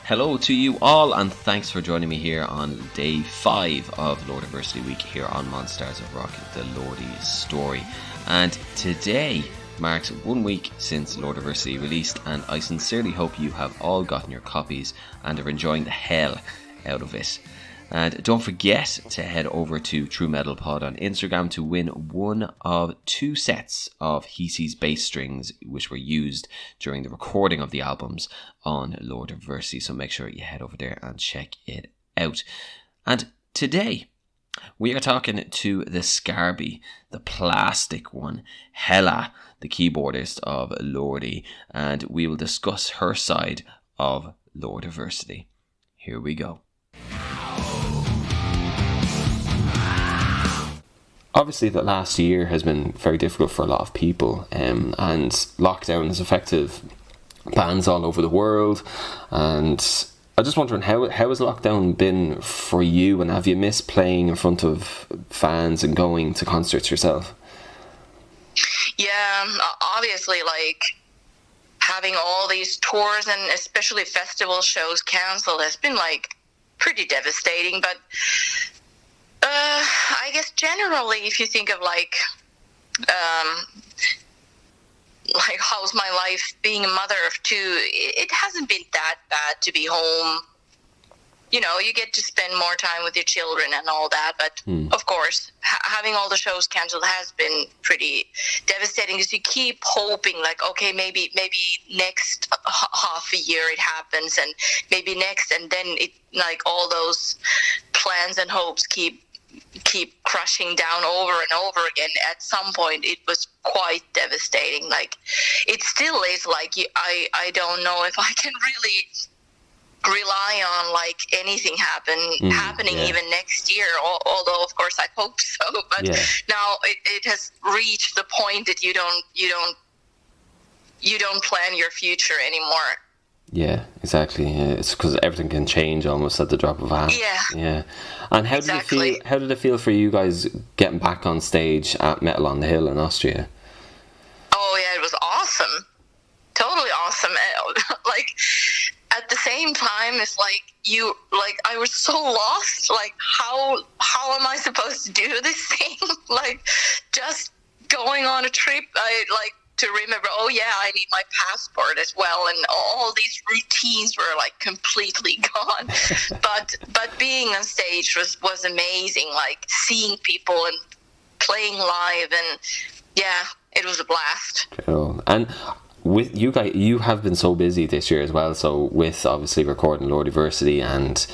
Hello to you all, and thanks for joining me here on day 5 of Lordiversity Week here on Monsters of Rock, the Lordy story. And today marks 1 week since Lordiversity released, and I sincerely hope you have all gotten your copies and are enjoying the hell out of it. And don't forget to head over to True Metal Pod on Instagram to win one of 2 sets of Hisi's bass strings, which were used during the recording of the albums on Lordiversity. So make sure you head over there and check it out. And today we are talking to the Scarby, the plastic one, Hella, the keyboardist of Lordi, and we will discuss her side of Lordiversity. Here we go. Obviously, the last year has been very difficult for a lot of people, and lockdown has affected bands all over the world. And I'm just wondering, how has lockdown been for you, and have you missed playing in front of fans and going to concerts yourself? Yeah, obviously, like, having all these tours and especially festival shows canceled has been, like, pretty devastating. But I guess generally, if you think of like how's my life being a mother of 2, it hasn't been that bad to be home. You know, you get to spend more time with your children and all that. But of course, having all the shows canceled has been pretty devastating, because you keep hoping, like, okay, maybe next half a year it happens, and maybe next, and then it, like, all those plans and hopes keep crushing down over and over again. At some point it was quite devastating. Like, it still is. Like, I don't know if I can really rely on like anything happening even next year, although of course I hope so. But now it has reached the point that you don't plan your future anymore. Yeah, exactly. It's because everything can change almost at the drop of a hat. Yeah. And how did it feel for you guys getting back on stage at Metal on the Hill in Austria? Oh yeah, it was awesome. Totally awesome. Like, at the same time, it's like I was so lost. Like, how am I supposed to do this thing? Like, just going on a trip, I like to remember, oh yeah, I need my passport as well, and all these routines were like completely gone. but being on stage was amazing, like seeing people and playing live, and yeah, it was a blast. Cool. And with you guys, you have been so busy this year as well, so with obviously recording Lordiversity, and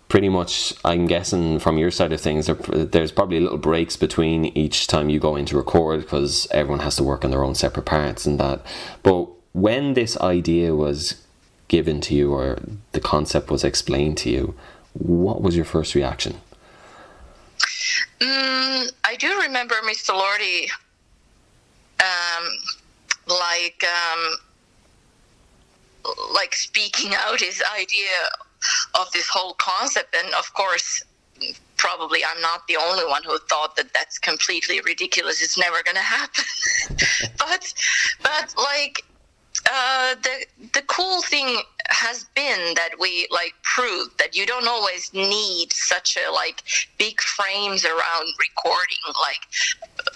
pretty much, I'm guessing from your side of things, there's probably little breaks between each time you go in to record, because everyone has to work on their own separate parts and that. But when this idea was given to you, or the concept was explained to you, what was your first reaction? I do remember Mr. Lordi like speaking out his idea of this whole concept, and of course probably I'm not the only one who thought that that's completely ridiculous, it's never gonna happen. but like the cool thing has been that we like proved that you don't always need such a like big frames around recording. Like,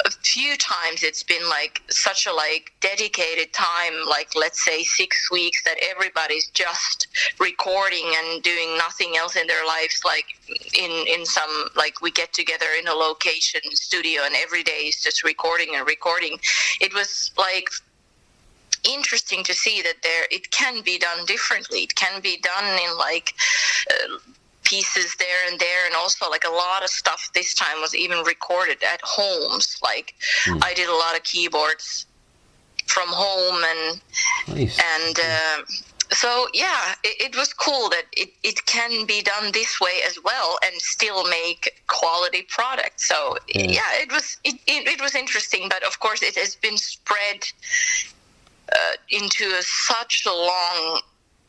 a few times it's been like such a like dedicated time, like let's say 6 weeks, that everybody's just recording and doing nothing else in their lives. Like in some, like, we get together in a location studio and every day is just recording and recording. It was like interesting to see that it can be done differently. It can be done in like pieces there and there, and also like a lot of stuff this time was even recorded at homes. Like I did a lot of keyboards from home, and nice. And so yeah, it was cool that it can be done this way as well and still make quality products. So yeah, it was interesting, but of course it has been spread into such a long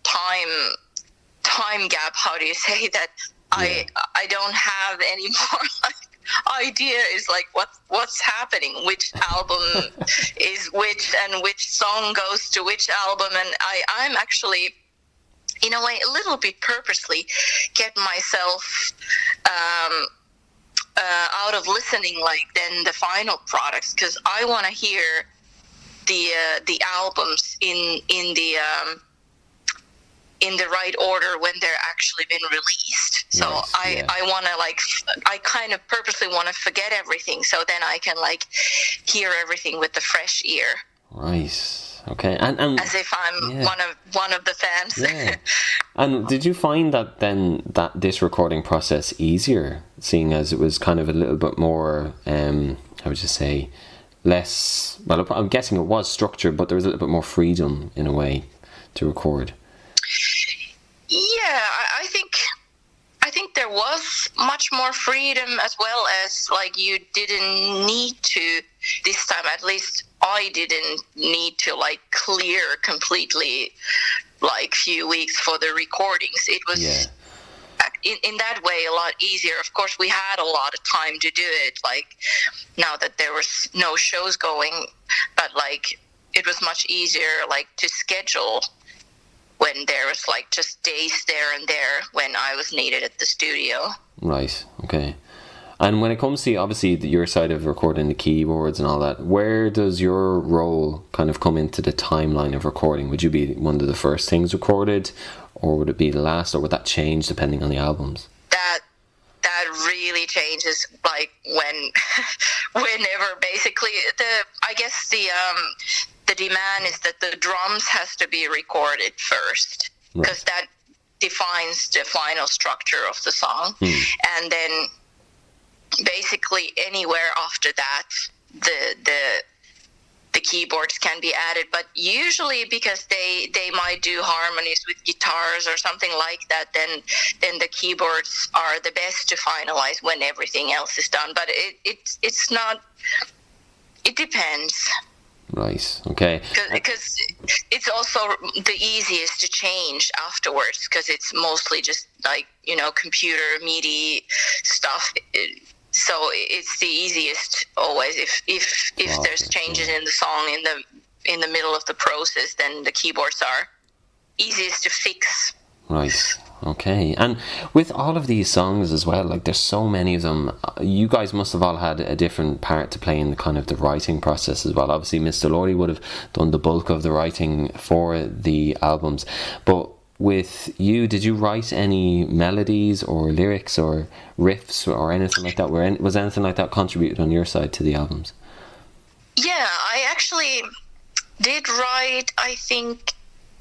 time gap. How do you say that? I don't have any more like idea is like what's happening, which album is which, and which song goes to which album. And I'm actually in a way, a little bit purposely get myself out of listening like then the final products, because I want to hear the albums in the right order when they're actually been released. So Yes, I want to I kind of purposely want to forget everything, so then I can hear everything with the fresh ear. Right. Okay. And as if I'm one of the fans. Yeah. And did you find that then that this recording process easier, seeing as it was kind of a little bit more, how would you say, less? Well, I'm guessing it was structured, but there was a little bit more freedom in a way to record. Yeah, I think there was much more freedom, as well as you didn't need to, this time at least I didn't need to clear completely few weeks for the recordings. It was in that way a lot easier. Of course, we had a lot of time to do it, now that there was no shows going, but it was much easier to schedule when there was just days there and there when I was needed at the studio. Right. Okay. And when it comes to obviously your side of recording the keyboards and all that, where does your role kind of come into the timeline of recording? Would you be one of the first things recorded, or would it be the last, or would that change depending on the albums? That really changes whenever basically I guess the demand is that the drums has to be recorded first, because that defines the final structure of the song. And then basically anywhere after that the keyboards can be added, but usually because they might do harmonies with guitars or something like that, then the keyboards are the best to finalize when everything else is done. But it's not, it depends. Right. Okay. Because it's also the easiest to change afterwards, because it's mostly just computer MIDI stuff. So it's the easiest always. If there's changes in the song in the middle of the process, then the keyboards are easiest to fix. Right. Okay. And with all of these songs as well, there's so many of them, you guys must have all had a different part to play in the kind of the writing process as well. Obviously Mr. Lordy would have done the bulk of the writing for the albums, but with you, did you write any melodies or lyrics or riffs or anything like that? Was anything like that contributed on your side to the albums? Yeah, I actually did write, I think,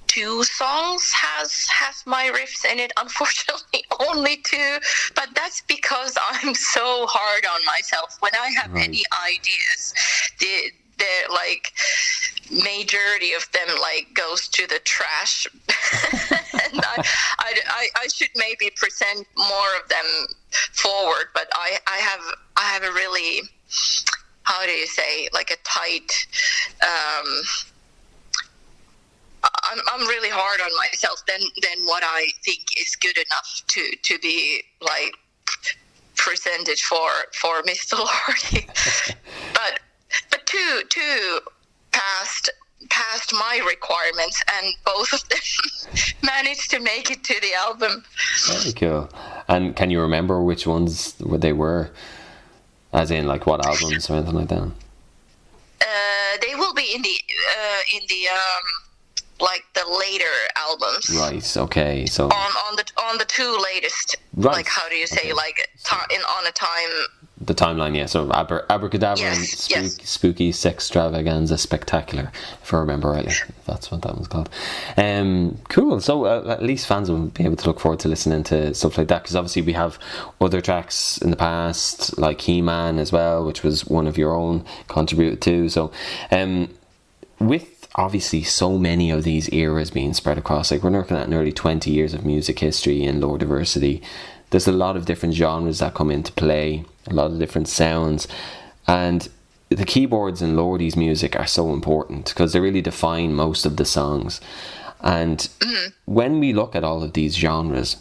2 songs has my riffs in it. Unfortunately, only 2, but that's because I'm so hard on myself. When I have any ideas, the majority of them goes to the trash. And I should maybe present more of them forward, but I have a really, how do you say, a tight, I'm really hard on myself than what I think is good enough to be presented for Mr. Lordy. but two passed my requirements, and both of them managed to make it to the album. Very cool. And can you remember which ones they were? As in, what albums or anything like that? They will be in the the later albums. Right. Okay. So on the 2 latest. Right. How do you say on a time? The timeline, yeah. So Abracadabra and Spooky Sextravaganza Spectacular, if I remember rightly. That's what that was called. Cool. So at least fans will be able to look forward to listening to stuff like that, because obviously we have other tracks in the past, like He-Man as well, which was one of your own contributed to. So with obviously so many of these eras being spread across, we're looking at nearly 20 years of music history in Lordiversity. There's a lot of different genres that come into play, a lot of different sounds, and the keyboards in Lordy's music are so important because they really define most of the songs. And when we look at all of these genres,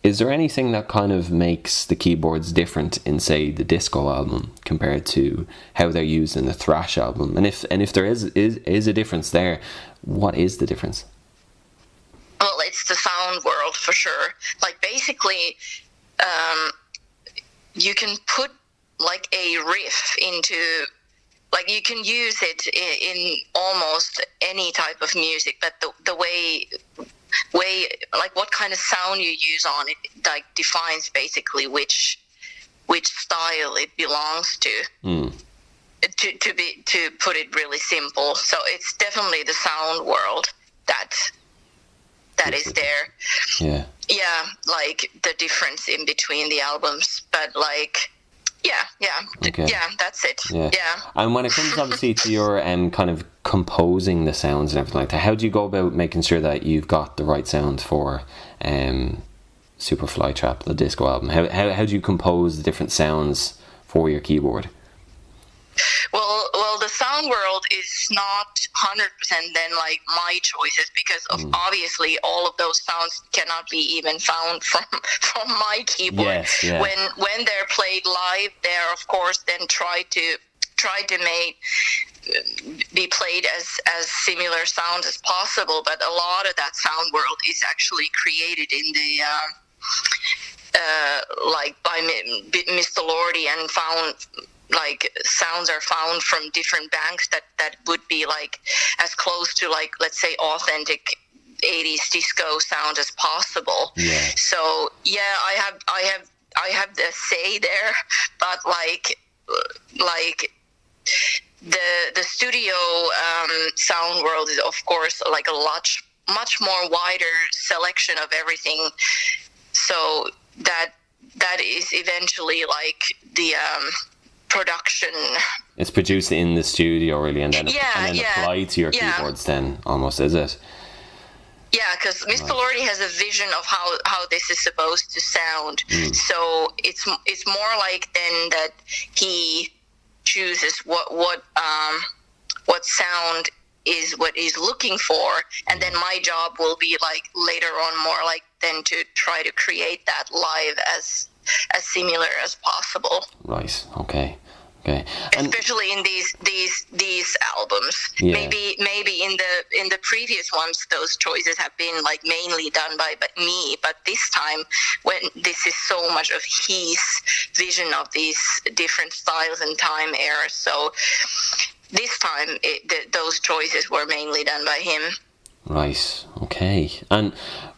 is there anything that kind of makes the keyboards different in, say, the disco album compared to how they're used in the thrash album? And if there is a difference there, what is the difference? well, it's the sound world for sure. Like basically, you can put like a riff into, like you can use it in almost any type of music, but the way like what kind of sound you use on it, like defines basically which style it belongs to. To put it really simple. So it's definitely the sound world that is there. Yeah, like the difference in between the albums, but like that's it. And when it comes obviously to your kind of composing the sounds and everything like that, how do you go about making sure that you've got the right sound for Super Flytrap, the disco album? How do you compose the different sounds for your keyboard? Well, the sound world is not 100% then like my choices, because of obviously all of those sounds cannot be even found from my keyboard. Yes, yeah. When they're played live, they're of course then try to be played as similar sound as possible. But a lot of that sound world is actually created in the like by Mr. Lordi, and found. Like sounds are found from different banks that would be like as close to like, let's say, authentic 80s disco sound as possible. So I have the say there, but like the studio sound world is of course like a much more wider selection of everything, so that is eventually like the production. It's produced in the studio really, and then applied to your keyboards then almost, is it? Yeah, because Mr. Lordi has a vision of how this is supposed to sound. So it's more like then that he chooses what sound is what he's looking for, and then my job will be like later on more like then to try to create that live as similar as possible. Right. Okay. Especially in these albums. Maybe in the previous ones those choices have been like mainly done by me, but this time when this is so much of his vision of these different styles and time eras, so this time those choices were mainly done by him. Right. Okay. And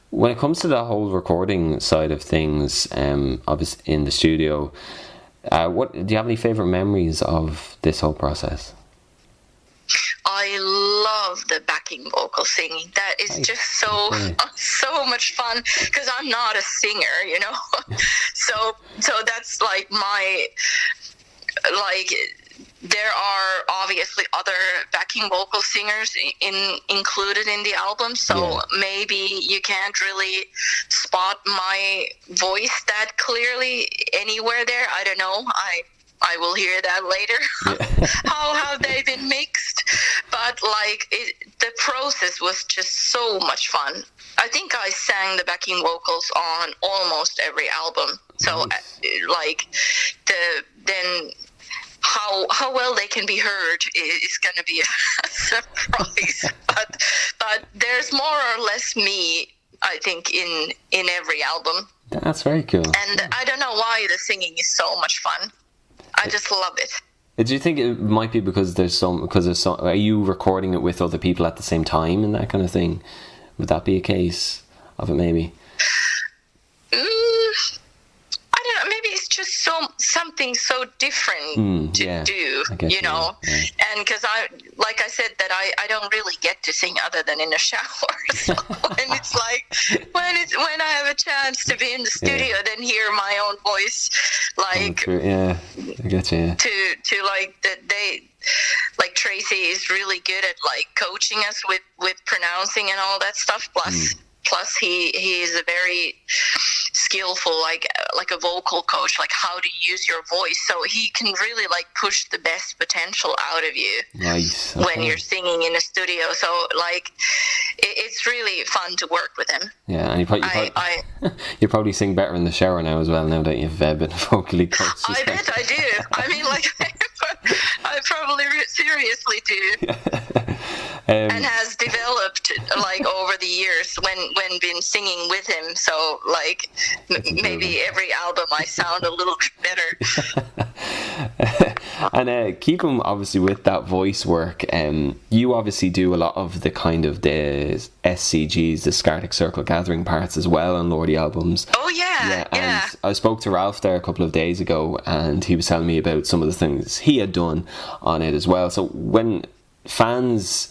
when it comes to the whole recording side of things, obviously in the studio, what do you have any favorite memories of this whole process? I love the backing vocal singing. That is just so much fun, because I'm not a singer, you know. so that's like my like. There are obviously other backing vocal singers included in the album, so maybe you can't really spot my voice that clearly anywhere there. I don't know. I will hear that later. How they've been mixed, but like the process was just so much fun. I think I sang the backing vocals on almost every album. So like then. How well they can be heard is going to be a surprise, but there's more or less me, I think, in every album. That's very cool. And I don't know why the singing is so much fun. I just love it. Do you think it might be because there's so? Are you recording it with other people at the same time and that kind of thing? Would that be a case of it? Maybe. I don't know. Maybe it's just something so different to do, you know. Yeah. And because like I said, that I don't really get to sing other than in the shower. So when it's like when I have a chance to be in the studio, then hear my own voice, like I get you. Yeah. To like that they. Like Tracy is really good at like coaching us with pronouncing and all that stuff. Plus he is a very skillful like a vocal coach, like how to use your voice, so he can really like push the best potential out of you. Nice. When you're singing in a studio. So like it's really fun to work with him. Yeah, and you probably sing better in the shower now as well, now that you've been vocally coached. I bet I do. I mean, like I probably seriously do. And has developed like over the years when been singing with him. So like maybe every album I sound a little bit better. And keeping obviously with that voice work, you obviously do a lot of the kind of the SCGs, the Scartic Circle Gathering parts as well on Lordi albums. Oh yeah. And I spoke to Ralph there a couple of days ago, and he was telling me about some of the things he had done on it as well. So when fans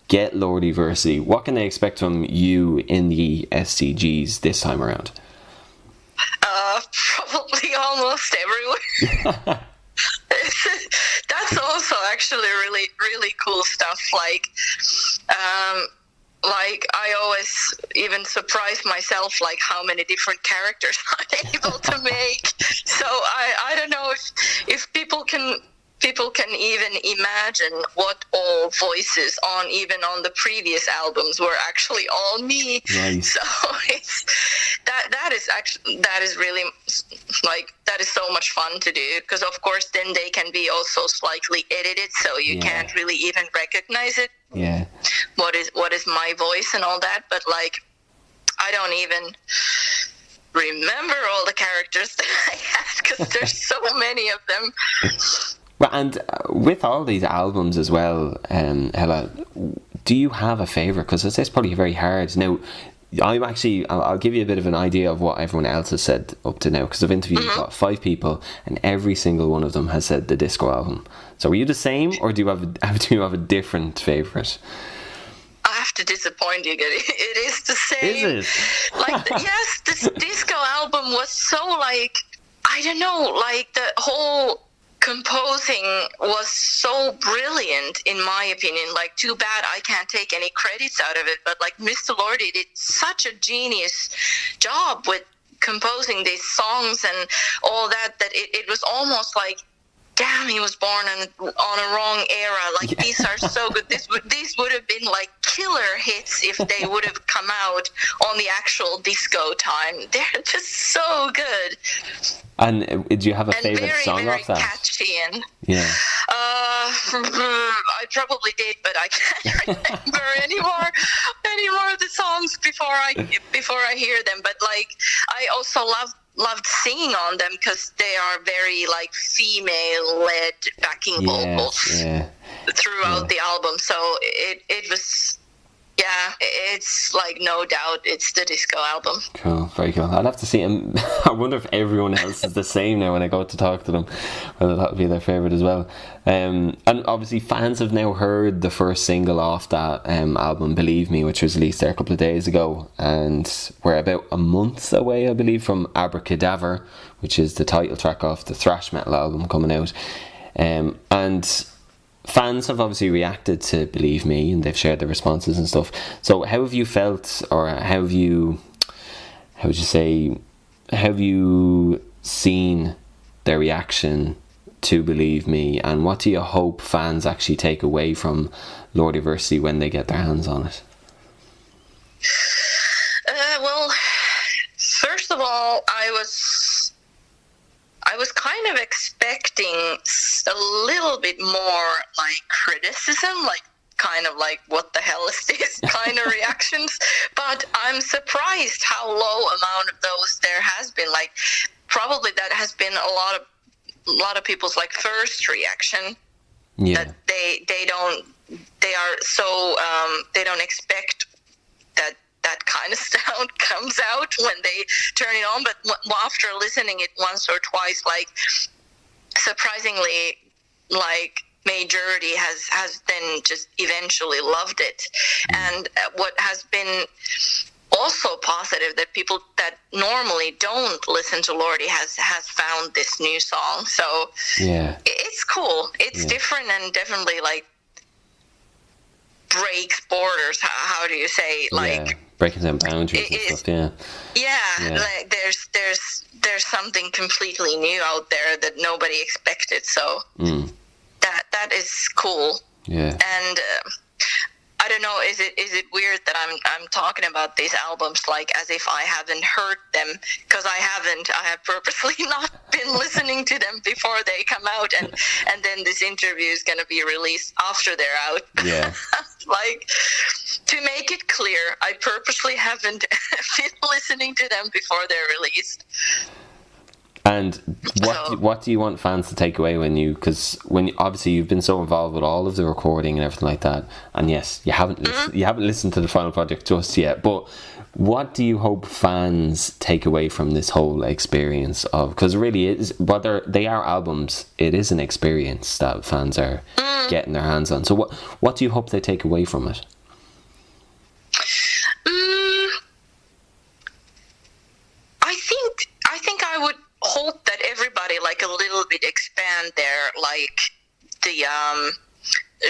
get Lordiversity, what can they expect from you in the SCGs this time around? Probably almost everywhere. That's also actually really, really cool stuff. Like I always even surprise myself, like how many different characters I'm able to make. So I don't know if people can even imagine what all voices on the previous albums were actually all me. Nice. So it's that is really like, that is so much fun to do, because of course then they can be also slightly edited, so you can't really even recognize it. Yeah. What is my voice and all that, but like I don't even remember all the characters that I had, because there's so many of them. Well, and with all these albums as well, Hella, do you have a favourite? Because it's probably very hard. Now, I'll give you a bit of an idea of what everyone else has said up to now, because I've interviewed about 5 people, and every single one of them has said the disco album. So are you the same, or do you have a different favourite? I have to disappoint you, Gary. It is the same. Is it? Like, yes, this disco album was so like, I don't know, like the whole composing was so brilliant in my opinion. Like, too bad I can't take any credits out of it, but like Mr. Lordi did such a genius job with composing these songs and all that it was almost like, damn, he was born on a wrong era. Like, these are so good. These would have been like killer hits if they would have come out on the actual disco time. They're just so good. And do you have a favourite song very off that? Catchy and I probably did, but I can't remember any more of the songs before I hear them. But like, I also loved singing on them because they are very like female-led backing vocals throughout the album. So it was. Yeah, it's like, no doubt, it's the disco album. Cool, very cool. I'd have to see him. I wonder if everyone else is the same now when I go to talk to them, whether that would be their favourite as well. And obviously fans have now heard the first single off that album, Believe Me, which was released there a couple of days ago, and we're about a month away, I believe, from Abracadaver, which is the title track off the thrash metal album coming out. And fans have obviously reacted to Believe Me, and they've shared their responses and stuff. So how have you felt, or how would you say, have you seen their reaction to Believe Me, and what do you hope fans actually take away from Lordiversity when they get their hands on it? Well, first of all, I was kind of expecting a little bit more like criticism, like kind of like, what the hell is this kind of reactions. But I'm surprised how low amount of those there has been. Like, probably that has been a lot of people's like first reaction. Yeah. That they are so they don't expect that kind of sound comes out when they turn it on, but after listening it once or twice, like, surprisingly, like, majority has then just eventually loved it. And what has been also positive, that people that normally don't listen to Lordi has found this new song. So yeah, it's cool. It's different, and definitely like breaks borders. How do you say, like, breaking down boundaries and stuff. Like there's something completely new out there that nobody expected. So that is cool. Yeah. And I don't know. Is it weird that I'm talking about these albums like as if I haven't heard them? Because I haven't. I have purposely not been listening to them before they come out, and then this interview is going to be released after they're out. Yeah. Like, to make it clear, I purposely haven't been listening to them before they're released. And what do you want fans to take away because obviously you've been so involved with all of the recording and everything like that, and yes, you haven't listened to the final project just yet, but what do you hope fans take away from this whole experience of, because really it is, whether they are albums, it is an experience that fans are getting their hands on. So what do you hope they take away from it? I think I would hope that everybody like a little bit expand their like the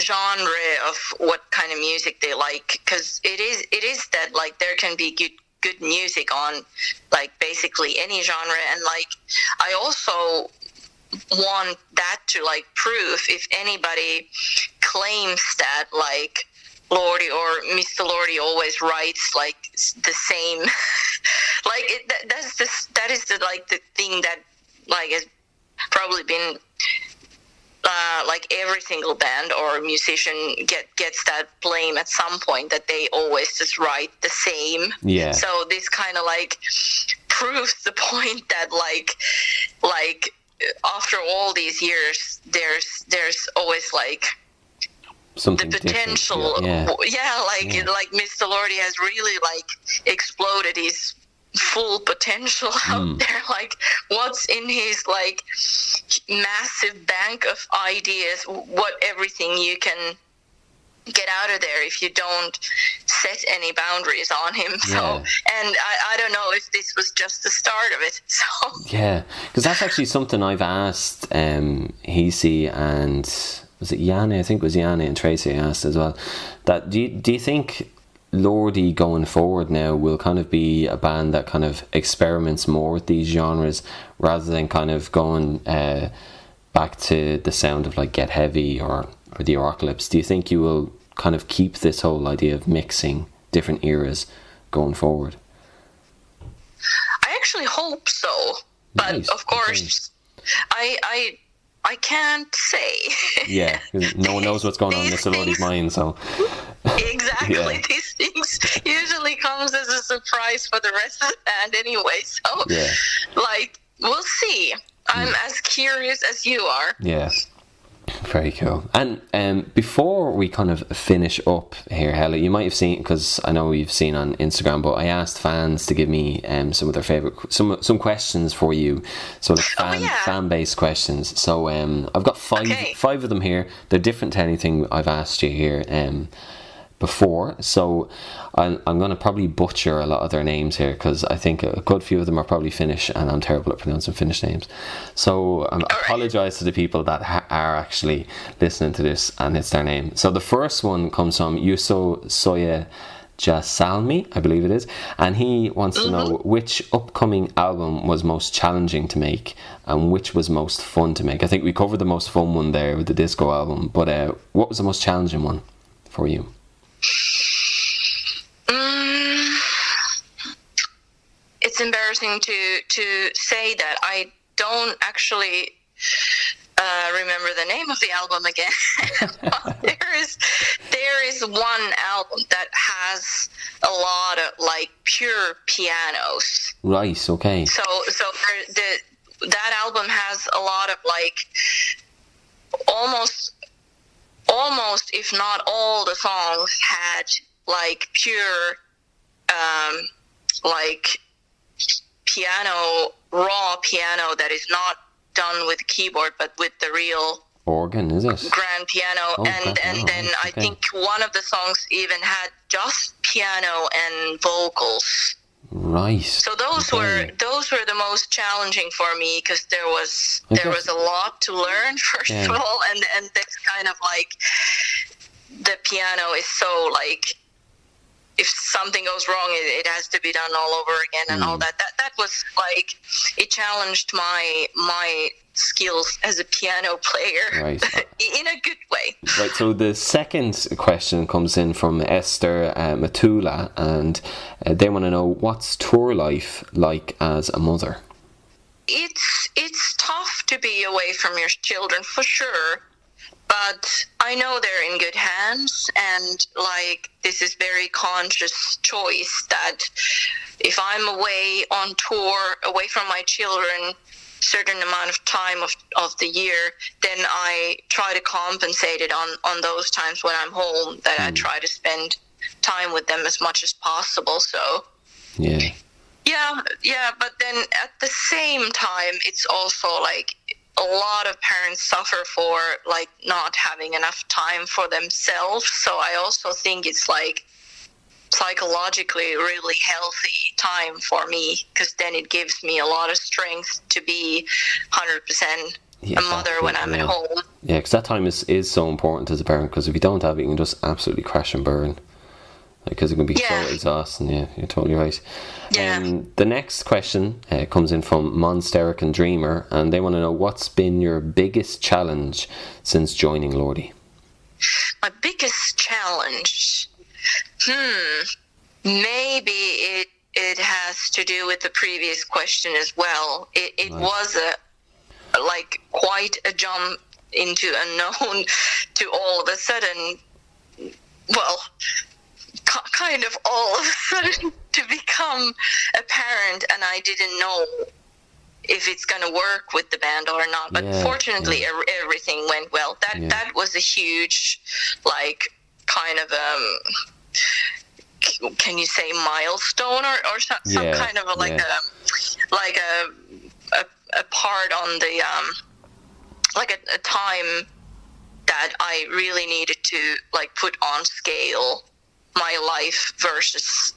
genre of what kind of music they like, because it is that like there can be good music on like basically any genre, and like I also want that to like prove if anybody claims that like Lordi or Mr. Lordi always writes like the same like that is the like the thing that like has probably been like every single band or musician gets that blame at some point, that they always just write the same. Yeah. So this kind of like proves the point that like after all these years there's always like something the potential. Like Mr. Lordi has really like exploded his full potential out there. Like what's in his like massive bank of ideas, what everything you can get out of there if you don't set any boundaries on him. So and I don't know if this was just the start of it. So yeah, because that's actually something I've asked Hisi and was it Yanni? I think it was Yanni and Tracy asked as well, that do you think Lordi going forward now will kind of be a band that kind of experiments more with these genres rather than kind of going back to the sound of like Get Heavy or the Apocalypse? Do you think you will kind of keep this whole idea of mixing different eras going forward? I actually hope so, but nice. Of course, okay. I can't say. Yeah, no one knows what's going on in Mr. Lordi's mind, so exactly. Yeah. These things usually comes as a surprise for the rest of the band anyway. So, like, we'll see. I'm as curious as you are. Yeah. Very cool. And before we kind of finish up here, Hella, you might have seen, because I know you've seen on Instagram, but I asked fans to give me some of their favorite some questions for you, sort of fan based questions. So I've got five of them here. They're different to anything I've asked you here before, so I'm going to probably butcher a lot of their names here, because I think a good few of them are probably Finnish and I'm terrible at pronouncing Finnish names, so I apologise to the people that are actually listening to this and it's their name. So the first one comes from Yuso Soya Jasalmi, I believe it is, and he wants to know which upcoming album was most challenging to make and which was most fun to make. I think we covered the most fun one there with the disco album, but what was the most challenging one for you? It's embarrassing to say that I don't actually remember the name of the album again. there is one album that has a lot of like pure pianos. Right. Okay. So that album has a lot of like almost if not all the songs had like pure like piano, raw piano that is not done with keyboard but with the real organ, is it? Grand piano. And then I think one of the songs even had just piano and vocals. Right. So those were the most challenging for me, because there was a lot to learn first of all, and that's kind of like the piano is so like if something goes wrong, it has to be done all over again and all that. That was like, it challenged my skills as a piano player, Right. in a good way. Right, so the second question comes in from Esther Matula, and they want to know, what's tour life like as a mother? It's tough to be away from your children, for sure. But I know they're in good hands, and like, this is very conscious choice that if I'm away on tour, away from my children, certain amount of time of the year, then I try to compensate it on those times when I'm home, that I try to spend time with them as much as possible. So yeah, but then at the same time, it's also like, a lot of parents suffer for like not having enough time for themselves. So I also think it's like psychologically a really healthy time for me, because then it gives me a lot of strength to be 100% a mother when I'm at home. Yeah, because that time is so important as a parent, because if you don't have it, you can just absolutely crash and burn. Because it can be so exhausting. Yeah, you're totally right. Yeah. The next question comes in from Monsteric and Dreamer, and they want to know, what's been your biggest challenge since joining Lordi? My biggest challenge? Maybe it has to do with the previous question as well. It was like quite a jump into unknown to all of a sudden, well, kind of all of a sudden to become a parent, and I didn't know if it's going to work with the band or not. But fortunately, everything went well. That was a huge, like, kind of can you say milestone or some kind of a part on the like a time that I really needed to like put on scale my life versus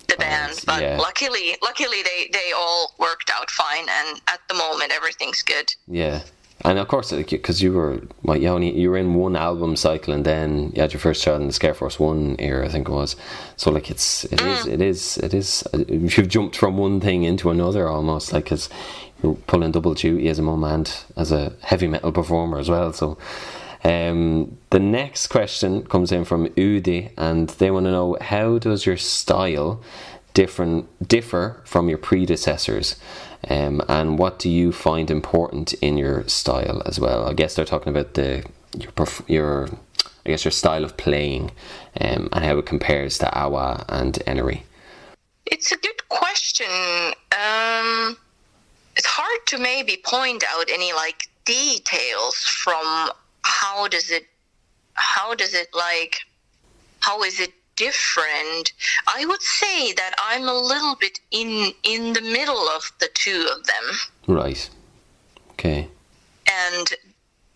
the band. But luckily they all worked out fine, and at the moment everything's good. Yeah. And of course, because you were you were in one album cycle, and then you had your first child in the Scare Force 1 era, I think it was. So like it is you've jumped from one thing into another almost, like, because you're pulling double duty as a mum and as a heavy metal performer as well. So the next question comes in from Udi, and they want to know, how does your style differ from your predecessors, and what do you find important in your style as well? I guess they're talking about your style of playing, and how it compares to Awa and Enery. It's a good question. It's hard to maybe point out any like details from how is it different. I would say that I'm a little bit in the middle of the two of them. Right. Okay. And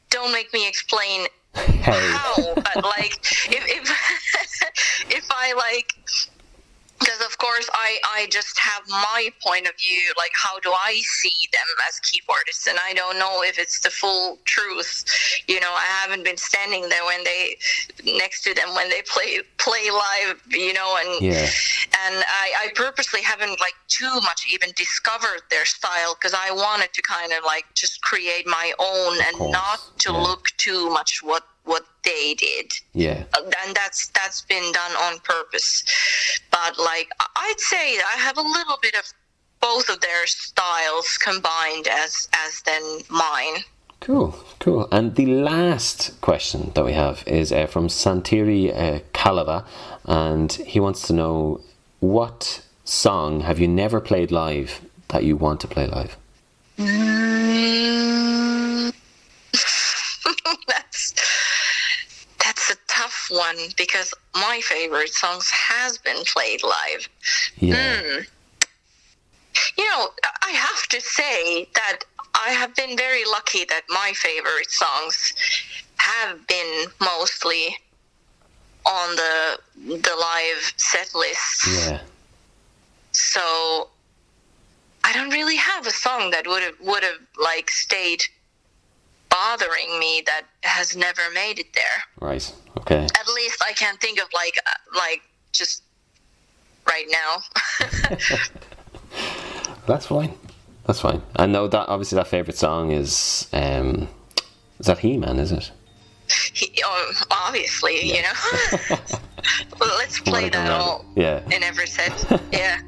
don't make me explain how, but like if I like, because of course I just have my point of view, like how do I see them as keyboardists, and I don't know if it's the full truth. You know, I haven't been standing there next to them when they play live, you know, and I purposely haven't like too much even discovered their style, because I wanted to kind of like just create my own and not to look too much what they did. Yeah. And that's been done on purpose. But like, I'd say I have a little bit of both of their styles combined as then mine. Cool. And the last question that we have is from Santiri Kalava, and he wants to know, what song have you never played live that you want to play live? That's a tough one, because my favorite songs has been played live. Yeah. You know, I have to say that I have been very lucky that my favorite songs have been mostly on the live set lists. Yeah. So I don't really have a song that would have like stayed bothering me that has never made it there. Right. Okay. At least I can't think of like just right now. That's fine. That's fine. I know that obviously that favourite song is that He-Man, is it? Obviously, yeah. you know. Well, let's play that all in every set. Yeah.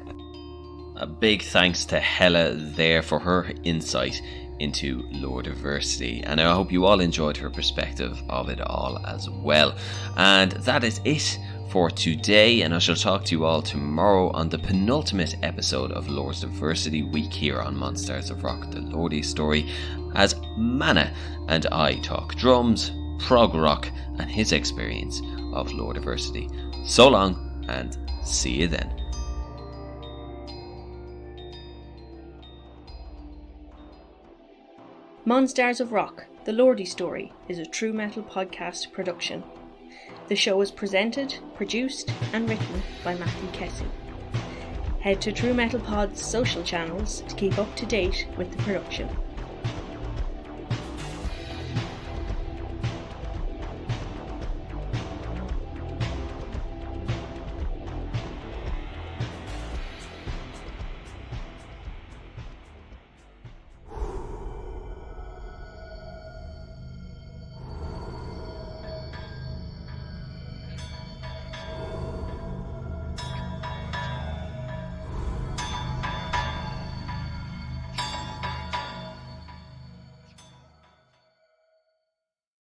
A big thanks to Hella there for her insight into Lordiversity, and I hope you all enjoyed her perspective of it all as well. And that is it for today, and I shall talk to you all tomorrow on the penultimate episode of Lordiversity Week here on Monsters of Rock, the Lordi story, as Mana and I talk drums, prog rock, and his experience of Lordiversity. So long, and see you then. Monsters of Rock, the Lordi story is a true metal podcast production. The show is presented, produced and written by Matthew Kessie. Head to True Metal Pod's social channels to keep up to date with the production.